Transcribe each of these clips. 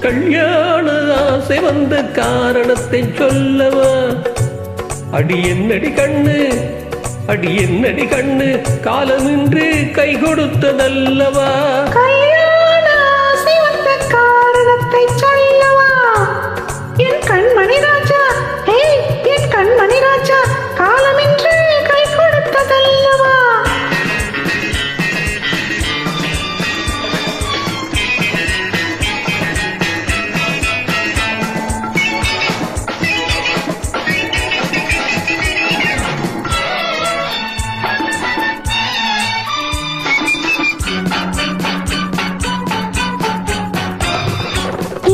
கல்யாண ஆசை வந்த காரணத்தை சொல்லவா? அடி என்னடி கண்ணு, அடி என்னடி கண்ணு, காலமின்று கை கொடுத்ததல்லவா? கல்யாண ஆசை வந்த காரணத்தை சொல்லவா? என் கண்மணி ராஜா, என் கண்மணி ராஜா, காலமின்று கை கொடுத்ததல்லவா?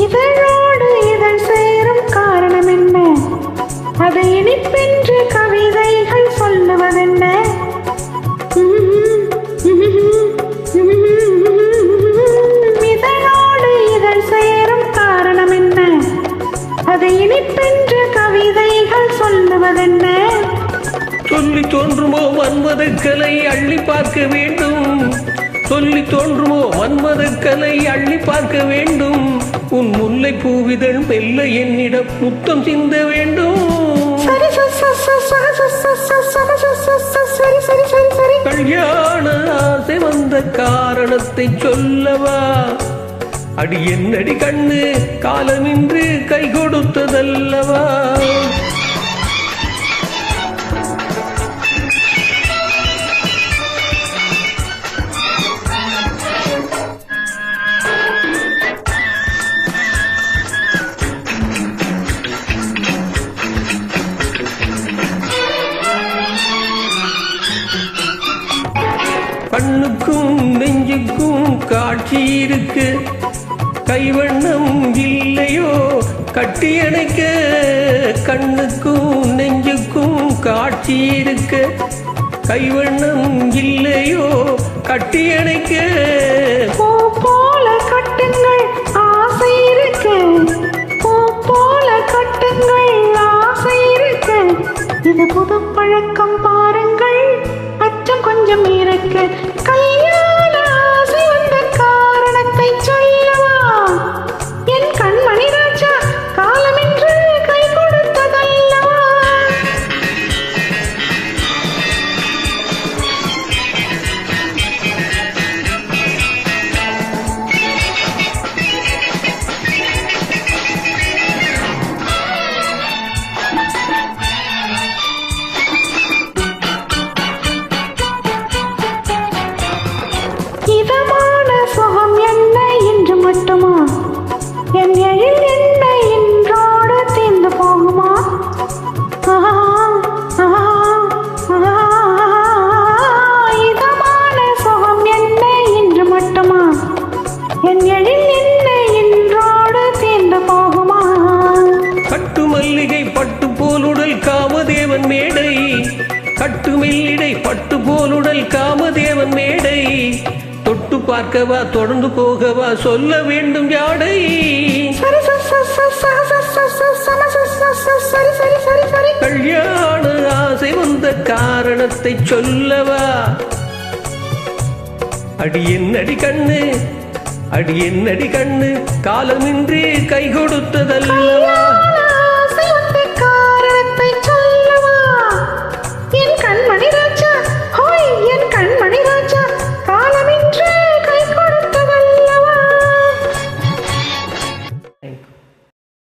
இதழோடு இதழ் சேரும் காரணம் என்ன? அதை இனிப்பென்று கவிதைகள் சொல்லுவதென்ன? இதழோடு இதழ் சேரும் காரணம் என்ன? அதை இனிப்பென்று கவிதைகள் சொல்லுவதென்ன? சொல்லி தோன்றுமோ மன்மதக்கலை அள்ளி பார்க்க வேண்டும், சொல்லி தோன்றுமோ மன்மதக்கலை அள்ளி பார்க்க வேண்டும். உன் முல்லை பூவிதழ் மெல்ல என்னிடம் முத்தம் சிந்த வேண்டும். கல்யாண ஆசை வந்த காரணத்தை சொல்லவா? அடி என்னடி கண்ணு, காலமின்று கை கொடுத்ததல்லவா? கண்ணுக்கும் நெஞ்சுக்கும் காட்சி இருக்கு, கைவண்ணம் இல்லையோ கட்டி அணைக்க? கண்ணுக்கும் நெஞ்சுக்கும் காட்சி இருக்கு, கைவண்ணம் இல்லையோ கட்டி அணைக்க? பூ போல கட்டுங்கள் ஆசை இருக்கு, பூ போல கட்டுங்கள் ஆசை இருக்கு. இது புது பழக்கம் பாருங்கள், அச்சம் கொஞ்சம் இருக்கு. கல்யாண ஆசை வந்த காரணத்தை சொல்லவா? என் கண்மணி ராஜா, காலமின்று கை கொடுத்ததல்லவா? இதமான சுகம் என்ன என்று மட்டுமா? என் எழில் என்ன இன்றோடு தீர்ந்து போகுமா? இதமான சுகம் என்ன என்று மட்டுமா? என் எழில் என்ன இன்றோடு தீர்ந்து போகுமா? கட்டு மல்லிகை பட்டு போலுடல் காமதேவன் மேடை, கட்டு மெல்லிடை பட்டு போலுடல் காமதேவன் மேடை. தொட்டு பார்க்கவா தொடர்ந்து போகவா சொல்ல வேண்டும் யாடை? கல்யாண ஆசை வந்த காரணத்தை சொல்லவா? அடி என்னடி கண்ணு, அடி என்னடி கண்ணு, காலமின்றி கை கொடுத்ததல்லவா?